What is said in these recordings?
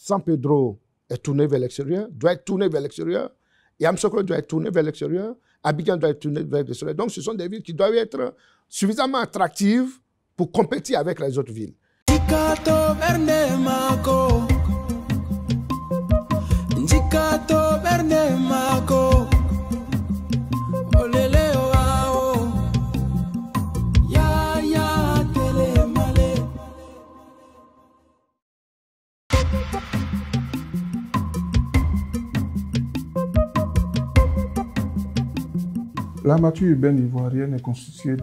San Pedro est tourné vers l'extérieur, doit être tourné vers l'extérieur. Yamoussoukro doit être tourné vers l'extérieur. Abidjan doit être tourné vers l'extérieur. Donc, ce sont des villes qui doivent être suffisamment attractives pour compétir avec les autres villes. L'armature urbaine ivoirienne est constituée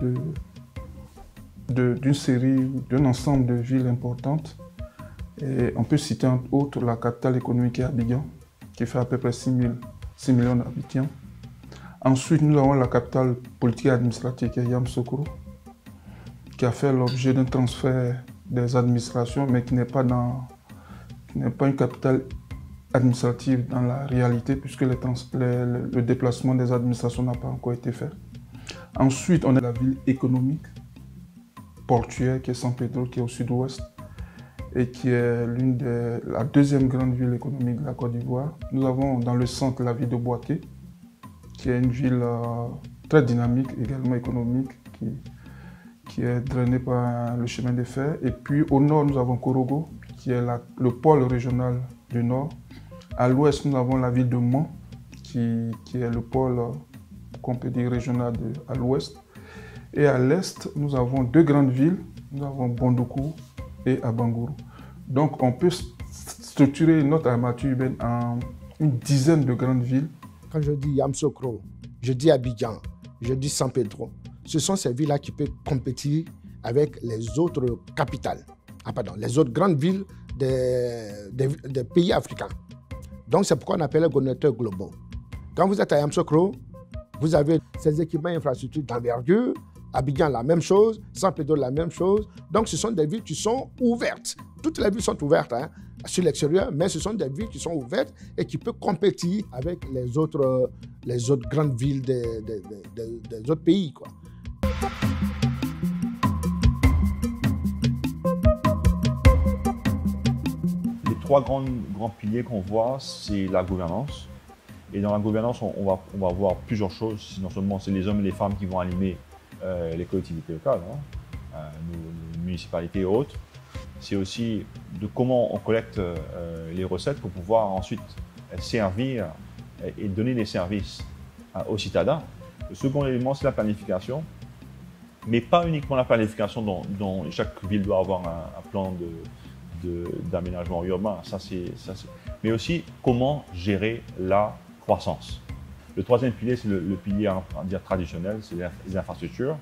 d'une série, d'un ensemble de villes importantes. Et on peut citer entre autres la capitale économique est Abidjan, qui fait à peu près 6 millions d'habitants. Ensuite, nous avons la capitale politique et administrative qui est Yamoussoukro, qui a fait l'objet d'un transfert des administrations, mais qui n'est pas une capitale administrative dans la réalité, puisque le déplacement des administrations n'a pas encore été fait. Ensuite, on a la ville économique, portuaire, qui est San Pedro, qui est au sud-ouest, et qui est la deuxième grande ville économique de la Côte d'Ivoire. Nous avons dans le centre la ville de Bouaké, qui est une ville très dynamique, également économique, qui est drainée par le chemin de fer. Et puis au nord, nous avons Korogo, qui est le pôle régional du nord. À l'ouest, nous avons la ville de Mans, qui est le pôle, qu'on peut dire, régional à l'ouest. Et à l'est, nous avons deux grandes villes, nous avons Bondoukou et Abangourou. Donc on peut structurer notre armature urbaine en une dizaine de grandes villes. Quand je dis Yamoussoukro, je dis Abidjan, je dis San Pedro. Ce sont ces villes-là qui peuvent compétir avec les autres capitales, les autres grandes villes des pays africains. Donc c'est pourquoi on appelle les gouverneurs globaux. Quand vous êtes à Yamoussoukro, vous avez ces équipements infrastructures d'envergure. Abidjan, la même chose. San Pedro, la même chose. Donc ce sont des villes qui sont ouvertes. Toutes les villes sont ouvertes sur l'extérieur, mais ce sont des villes qui sont ouvertes et qui peuvent compétir avec les autres grandes villes des autres pays, quoi. Les trois grands piliers qu'on voit, c'est la gouvernance. Et dans la gouvernance, on va voir plusieurs choses. Non seulement c'est les hommes et les femmes qui vont animer les collectivités locales, nos municipalités et autres. C'est aussi de comment on collecte les recettes pour pouvoir ensuite servir et donner des services aux citadins. Le second élément, c'est la planification, mais pas uniquement la planification dont chaque ville doit avoir un plan d'aménagement urbain, mais aussi comment gérer la croissance. Le troisième pilier, c'est le pilier traditionnel, c'est les infrastructures,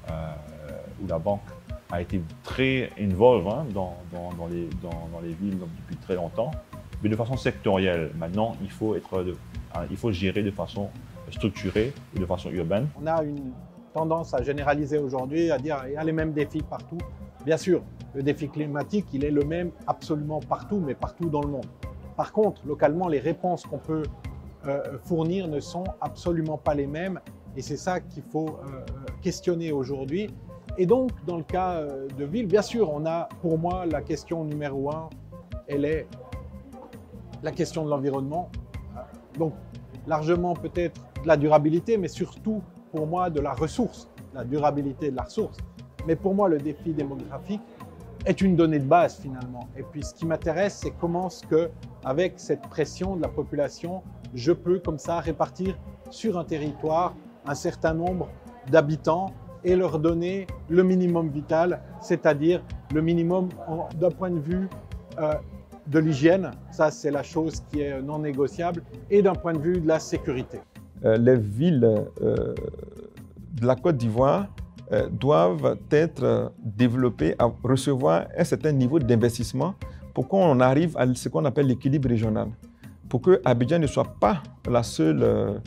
où la banque a été très involved dans les villes depuis très longtemps, mais de façon sectorielle. Maintenant, il faut gérer de façon structurée et de façon urbaine. On a une tendance à généraliser aujourd'hui, à dire qu'il y a les mêmes défis partout. Bien sûr, le défi climatique, il est le même absolument partout, mais partout dans le monde. Par contre, localement, les réponses qu'on peut fournir ne sont absolument pas les mêmes, et c'est ça qu'il faut questionner aujourd'hui. Et donc, dans le cas de ville, bien sûr, on a, pour moi, la question numéro 1, elle est la question de l'environnement. Donc, largement peut-être de la durabilité, mais surtout, pour moi, de la ressource, la durabilité de la ressource. Mais pour moi, le défi démographique est une donnée de base, finalement. Et puis, ce qui m'intéresse, c'est comment avec cette pression de la population, je peux, comme ça, répartir sur un territoire un certain nombre d'habitants et leur donner le minimum vital, c'est-à-dire le minimum d'un point de vue de l'hygiène, ça c'est la chose qui est non négociable, et d'un point de vue de la sécurité. Les villes de la Côte d'Ivoire doivent être développées à recevoir un certain niveau d'investissement pour qu'on arrive à ce qu'on appelle l'équilibre régional, pour que Abidjan ne soit pas la seule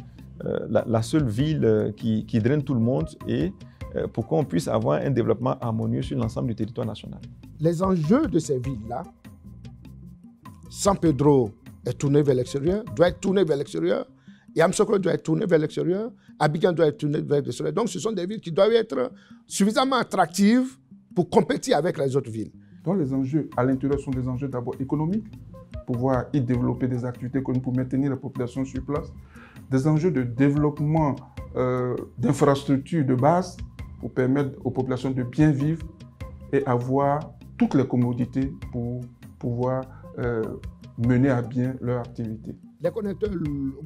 ville qui draine tout le monde et pour qu'on puisse avoir un développement harmonieux sur l'ensemble du territoire national. Les enjeux de ces villes-là, San Pedro est tourné vers l'extérieur, doit être tourné vers l'extérieur, Yamoussoukro doit être tourné vers l'extérieur, Abidjan doit être tourné vers l'extérieur. Donc ce sont des villes qui doivent être suffisamment attractives pour compétir avec les autres villes. Donc les enjeux à l'intérieur sont des enjeux d'abord économiques, pouvoir y développer des activités économiques pour maintenir la population sur place, des enjeux de développement d'infrastructures de base pour permettre aux populations de bien vivre et avoir toutes les commodités pour pouvoir mener à bien leur activité. Les connecteurs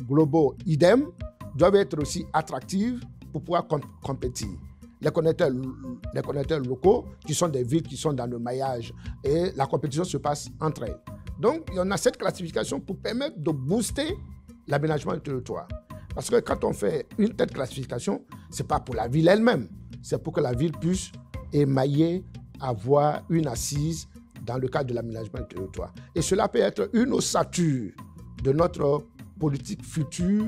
globaux, idem, doivent être aussi attractifs pour pouvoir compétir. Les connecteurs locaux, qui sont des villes qui sont dans le maillage, et la compétition se passe entre elles. Donc, il y en a cette classification pour permettre de booster l'aménagement du territoire. Parce que quand on fait une telle classification, ce n'est pas pour la ville elle-même, c'est pour que la ville puisse émailler, avoir une assise dans le cadre de l'aménagement du territoire. Et cela peut être une ossature de notre politique future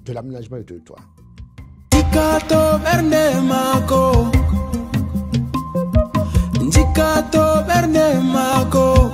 de l'aménagement du territoire. Njikato berne mako